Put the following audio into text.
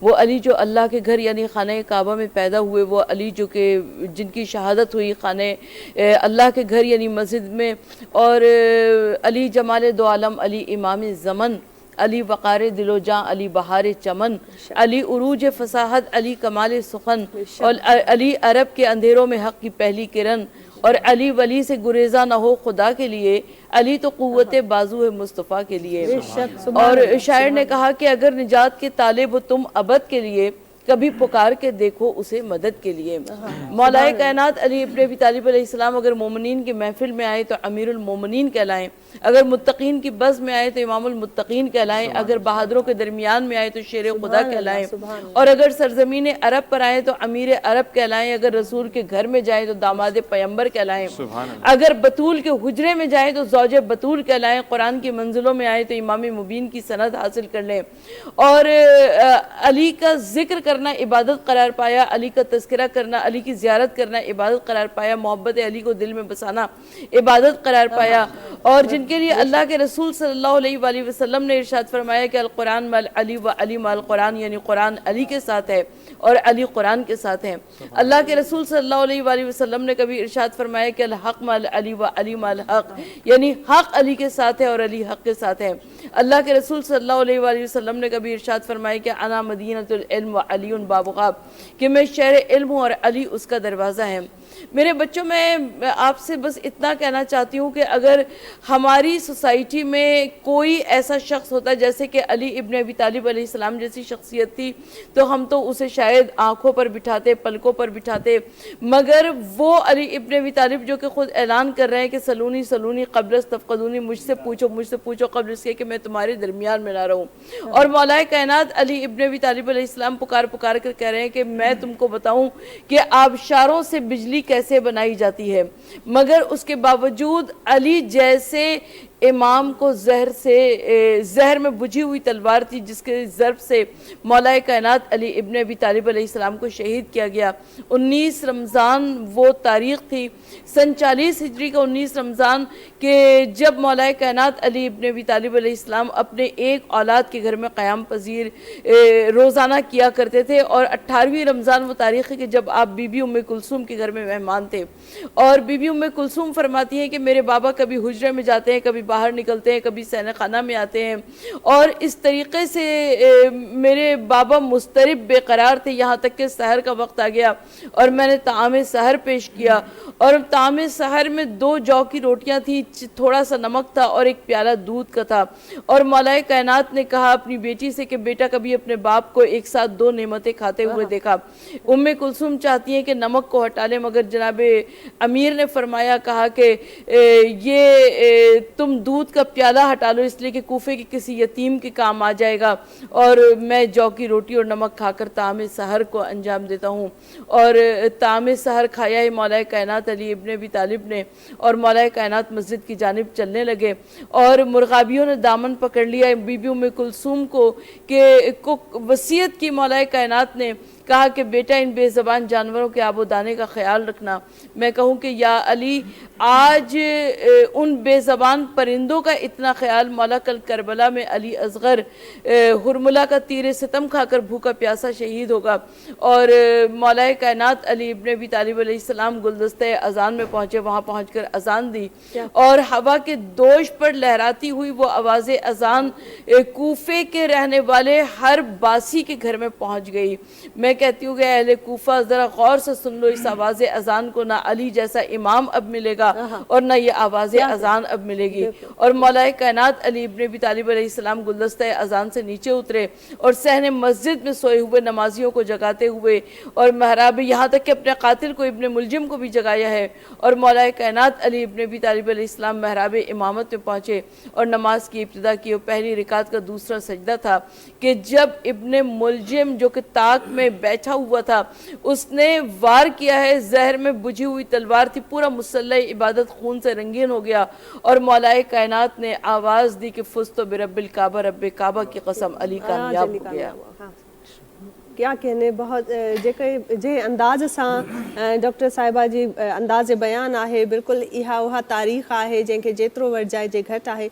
وہ علی جو اللہ کے گھر یعنی خانہ کعبہ میں پیدا ہوئے، وہ علی جو کہ جن کی شہادت ہوئی خانہ اللہ کے گھر یعنی مسجد میں، اور علی جمال دو عالم، علی امام زمن، علی وقار دل و جاں، علی بہار چمن، علی عروج فصاحت، علی کمال سخن، اور علی عرب کے اندھیروں میں حق کی پہلی کرن، اور علی ولی سے گریزہ نہ ہو خدا کے لیے، علی تو قوت بازو ہے مصطفیٰ کے لیے۔ اور شاعر نے کہا کہ اگر نجات کے طالب ہو تم ابد کے لیے، کبھی پکار کے دیکھو اسے مدد کے لیے۔ مولا کائنات علی ابن ابی طالب علیہ السلام اگر مومنین کی محفل میں آئے تو امیر المومنین کہلائیں، اگر متقین کی بز میں آئے تو امام المتقین کہلائیں، اگر بہادروں کے درمیان میں آئے تو شیر خدا کہلائیں، اور اگر سرزمین عرب پر آئے تو امیر عرب کہلائیں، اگر رسول کے گھر میں جائیں تو داماد پیمبر کہلائیں، اگر بطول کے حجرے میں جائیں تو زوج بطول کہلائیں، قرآن کی منزلوں میں آئے تو امام مبین کی سند حاصل کر لیں۔ اور علی کا ذکر کرنا عبادت قرار پایا، علی کا تذکرہ کرنا، علی کی زیارت کرنا عبادت قرار پایا، محبت علی کو دل میں بسانا عبادت قرار پایا، اور جن کے لیے اللہ کے رسول صلی اللہ علیہ وآلہ وسلم نے ارشاد فرمایا کہ القرآن مع علی و علی مع القرآن، یعنی قرآن علی کے ساتھ ہے اور علی قرآن کے ساتھ ہے۔ اللہ کے رسول صلی اللہ علیہ وآلہ وسلم نے کبھی ارشاد فرمایا کہ الحق مع علی و علی مع الحق، یعنی حق علی کے ساتھ ہے اور علی حق کے ساتھ ہے۔ اللہ کے رسول صلی اللہ علیہ وآلہ وسلم نے کبھی ارشاد فرمایا کہ انا مدینۃ العلم و علی بابها، کہ میں شہر علم ہوں اور علی اس کا دروازہ ہے۔ میرے بچوں، میں آپ سے بس اتنا کہنا چاہتی ہوں کہ اگر ہماری سوسائٹی میں کوئی ایسا شخص ہوتا ہے جیسے کہ علی ابن ابی طالب علیہ السلام جیسی شخصیت تھی تو ہم تو اسے شاید آنکھوں پر بٹھاتے، پلکوں پر بٹھاتے، مگر وہ علی ابن ابی طالب جو کہ خود اعلان کر رہے ہیں کہ سلونی سلونی قبل استفقدونی، مجھ سے پوچھو قبل اس کے کہ میں تمہارے درمیان میں نہ رہوں۔ اور مولا کائنات علی ابن ابی طالب علیہ السلام پکار کر کہہ رہے ہیں کہ میں تم کو بتاؤں کہ آبشاروں سے بجلی کیسے بنائی جاتی ہے، مگر اس کے باوجود علی جیسے امام کو زہر میں بجھی ہوئی تلوار تھی جس کے ضرب سے مولا کائنات علی ابن ابی طالب علیہ السلام کو شہید کیا گیا۔ 19 رمضان وہ تاریخ تھی، سن 40 ہجری کا 19 رمضان، کہ جب مولا کائنات علی ابن ابی طالب علیہ السلام اپنے ایک اولاد کے گھر میں قیام پذیر روزانہ کیا کرتے تھے، اور 18ویں رمضان وہ تاریخ ہے کہ جب آپ بی بی ام کلثوم کے گھر میں مہمان تھے، اور بی بی ام کلثوم فرماتی ہیں کہ میرے بابا کبھی حجرے میں جاتے ہیں، کبھی باہر نکلتے ہیں، کبھی سینہ خانہ میں آتے ہیں، اور اس طریقے سے میرے بابا مضطرب بے قرار تھے، یہاں تک کہ سحر کا وقت آ گیا اور میں نے طعام سحر پیش کیا، اور طعام سحر میں 2 جو کی روٹیاں تھیں، تھوڑا سا نمک تھا اور ایک پیالہ دودھ کا تھا، اور مولا کائنات نے کہا اپنی بیٹی سے کہ بیٹا کبھی اپنے باپ کو ایک ساتھ 2 نعمتیں کھاتے ہوئے دیکھا؟ ام کلثوم چاہتی ہیں کہ نمک کو ہٹا لیں، مگر جناب امیر نے فرمایا، کہا کہ یہ تم دودھ کا پیالہ ہٹا لو، اس لیے کہ کوفے کے کسی یتیم کے کام آ جائے گا، اور میں جو کی روٹی اور نمک کھا کر طعام سحر کو انجام دیتا ہوں۔ اور طعام سحر کھایا ہے مولا کائنات علی ابن ابی طالب نے، اور مولا کائنات مسجد کی جانب چلنے لگے، اور مرغابیوں نے دامن پکڑ لیا بی بی ام کلثوم کو کہ وصیت کی مولا کائنات نے، کہا کہ بیٹا ان بے زبان جانوروں کے آب و دانے کا خیال رکھنا۔ میں کہوں کہ یا علی، آج ان بے زبان پرندوں کا اتنا خیال، مولا کل کربلا میں علی اصغر ہرملہ کا تیر ستم کھا کر بھوکا پیاسا شہید ہوگا، اور مولا کائنات علی ابن ابی طالب علیہ السلام گلدستہ اذان میں پہنچے، وہاں پہنچ کر اذان دی، اور ہوا کے دوش پر لہراتی ہوئی وہ آواز اذان کوفے کے رہنے والے ہر باسی کے گھر میں پہنچ گئی۔ میں کہتی ہوں کہ اہل کوفہ ذرا غور سے سن لو اس آواز اذان کو، نہ علی جیسا امام اب ملے گا اور نہ یہ آواز اذان اب ملے گی۔ اور مولا کائنات علی ابن ابی طالب علیہ السلام گلدستہ اذان سے نیچے اترے اور صحن مسجد میں سوئے ہوئے نمازیوں کو جگاتے ہوئے، اور محراب، یہاں تک کہ اپنے قاتل کو ابن ملجم کو بھی جگایا ہے، اور مولا کائنات علی ابن ابی طالب علیہ السلام محراب امامت میں پہنچے اور نماز کی ابتدا کی، اور پہلی رکعت کا دوسرا سجدہ تھا کہ جب ابن ملجم جو کہ طاق میں بیٹھا ہوا تھا اس نے وار کیا ہے، زہر میں بجھی ہوئی تلوار تھی، پورا مسلح عبادت خون سے رنگین ہو گیا، اور مولا کائنات نے آواز دی کہ فزت برب الکعبہ، رب کعبہ کی قسم علی کامیاب ہو گیا۔ کیا کہنے، بہت جے انداز سان ڈاکٹر صاحبہ جی انداز بیان آہے، بالکل اہا وہا تاریخ آہے جن کے جیترو ور جائے جے گھٹ آہے،